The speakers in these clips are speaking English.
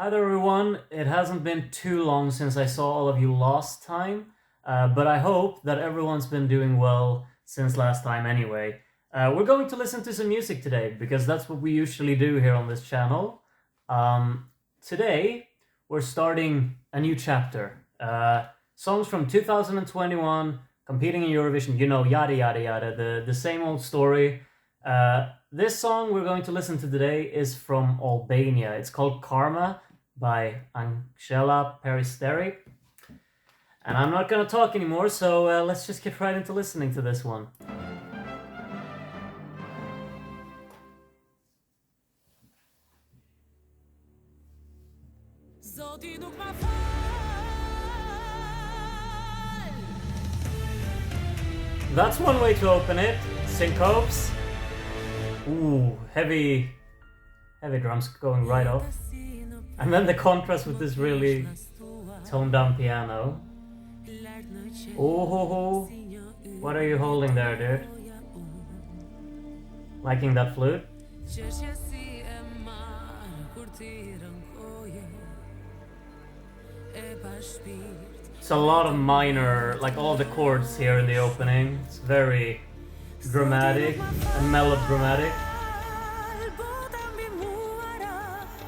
Hi there, everyone. It hasn't been too long since I saw all of you last time, but I hope that everyone's been doing well since last time anyway. We're going to listen to some music today, because that's what we usually do here on this channel. Today, we're starting a new chapter. Songs from 2021, competing in Eurovision, you know, yada yada yada, the same old story. This song we're going to listen to today is from Albania. It's called Karma by Anxhela Peristeri. And I'm not gonna talk anymore, so let's just get right into listening to this one. That's one way to open it. Syncopes. Ooh, heavy drums going right off. And then the contrast with this really toned down piano. Oh, what are you holding there, dude? Liking that flute? It's a lot of minor, like all the chords here in the opening. It's very dramatic and melodramatic.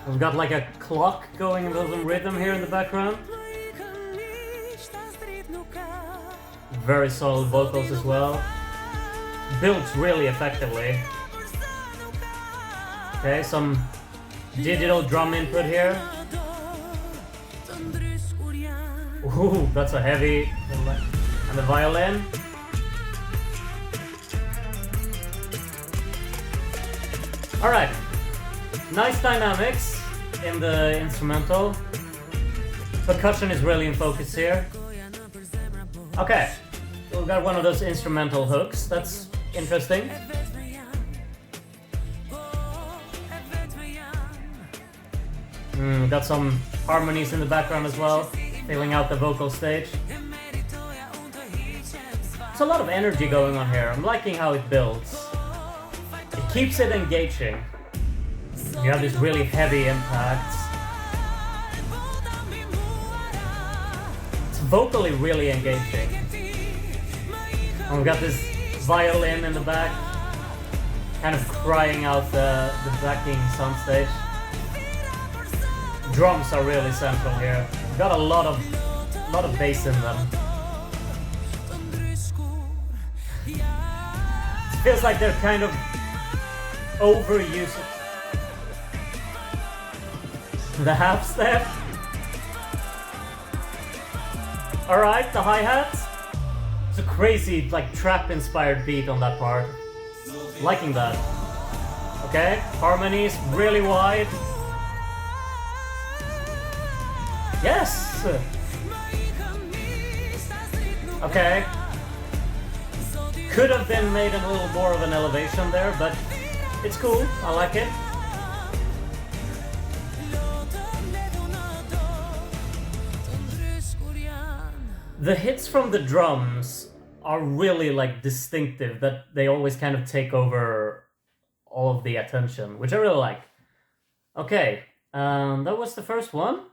We've got like a clock going with some rhythm here in the background. Very solid vocals as well. Builds really effectively. Okay, some digital drum input here. Ooh, that's a heavy... And the violin. Alright. Nice dynamics in the instrumental. Percussion is really in focus here. Okay, we've got one of those instrumental hooks. That's interesting. Got some harmonies in the background as well, filling out the vocal stage. There's a lot of energy going on here. I'm liking how it builds. It keeps it engaging. You have this really heavy impact. It's vocally really engaging. And we've got this violin in the back, kind of crying out the backing soundstage. Drums are really central here. We've got a lot of bass in them. It feels like they're kind of overused. The half step. Alright, the hi-hat. It's a crazy, like, trap-inspired beat on that part. Liking that. Okay, harmonies really wide. Yes! Okay. Could have been made a little more of an elevation there, but it's cool. I like it. The hits from the drums are really like distinctive, that they always kind of take over all of the attention, which I really like. Okay, that was the first one.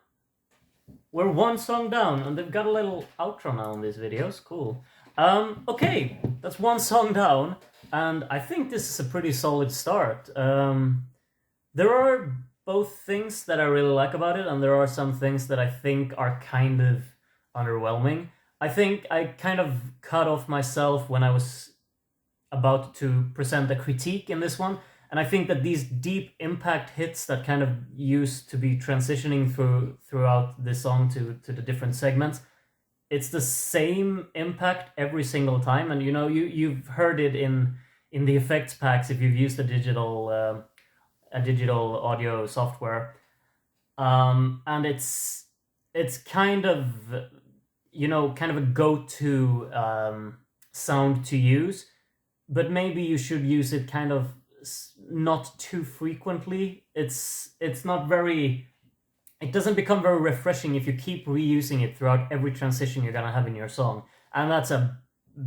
We're one song down, and they've got a little outro now in these videos. Cool. Okay, that's one song down, and I think this is a pretty solid start. There are both things that I really like about it, and there are some things that I think are kind of underwhelming. I think I kind of cut off myself when I was about to present a critique in this one, and I think that these deep impact hits that kind of used to be transitioning throughout the song to the different segments, it's the same impact every single time, and you know, you've heard it in the effects packs if you've used a digital audio software, and it's kind of, you know, kind of a go-to sound to use, but maybe you should use it kind of not too frequently. It's not very... It doesn't become very refreshing if you keep reusing it throughout every transition you're gonna have in your song. And that's a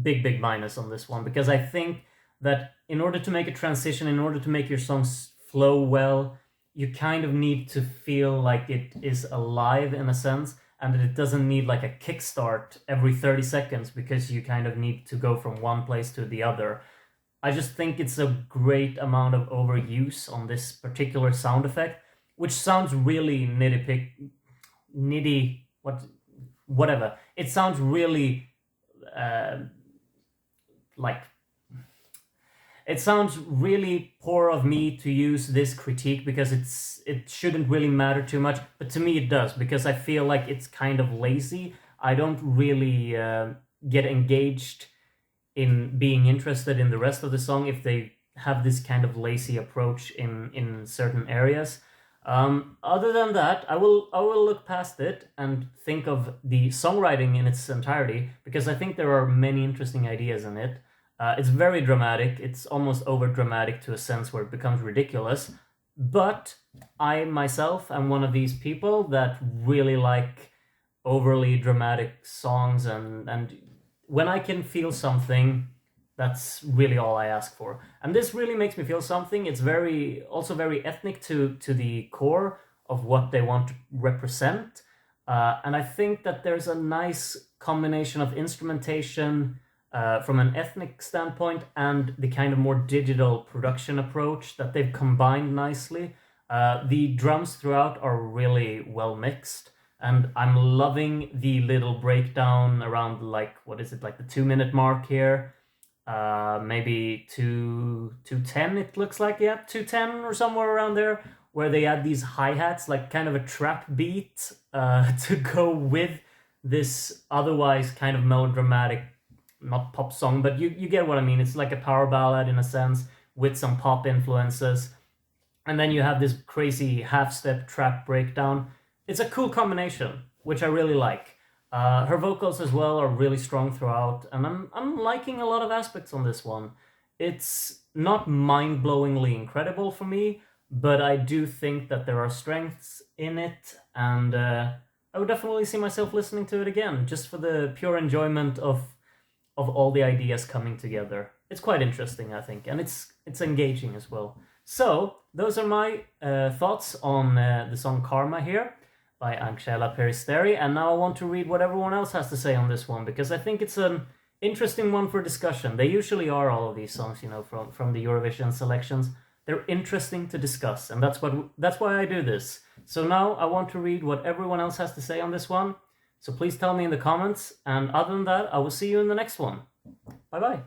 big minus on this one, because I think that in order to make a transition, in order to make your songs flow well, you kind of need to feel like it is alive in a sense, and that it doesn't need like a kickstart every 30 seconds because you kind of need to go from one place to the other. I just think it's a great amount of overuse on this particular sound effect, which sounds really whatever. It sounds really like it sounds really poor of me to use this critique because it shouldn't really matter too much, but to me it does because I feel like it's kind of lazy. I don't really get engaged in being interested in the rest of the song if they have this kind of lazy approach in certain areas. Other than that, I will look past it and think of the songwriting in its entirety because I think there are many interesting ideas in it. It's very dramatic. It's almost over dramatic to a sense where it becomes ridiculous. But I myself am one of these people that really like overly dramatic songs, and when I can feel something, that's really all I ask for. And this really makes me feel something. It's also very ethnic to the core of what they want to represent. And I think that there's a nice combination of instrumentation from an ethnic standpoint and the kind of more digital production approach that they've combined nicely. The drums throughout are really well mixed, and I'm loving the little breakdown around like what is it, like the 2 minute mark here, maybe 2:10 it looks like, yeah, 2:10 or somewhere around there, where they add these hi-hats like kind of a trap beat to go with this otherwise kind of melodramatic, not pop song, but you get what I mean. It's like a power ballad in a sense with some pop influences, and then you have this crazy half-step trap breakdown. It's a cool combination, which I really like. Her vocals as well are really strong throughout, and I'm liking a lot of aspects on this one. It's not mind-blowingly incredible for me, but I do think that there are strengths in it, and I would definitely see myself listening to it again, just for the pure enjoyment of all the ideas coming together. It's quite interesting, I think, and it's engaging as well. So those are my thoughts on the song Karma here by Anxhela Peristeri, and now I want to read what everyone else has to say on this one, because I think it's an interesting one for discussion. They usually are, all of these songs, you know, from the Eurovision selections. They're interesting to discuss, and that's why I do this. So now I want to read what everyone else has to say on this one. So please tell me in the comments, and other than that, I will see you in the next one. Bye bye.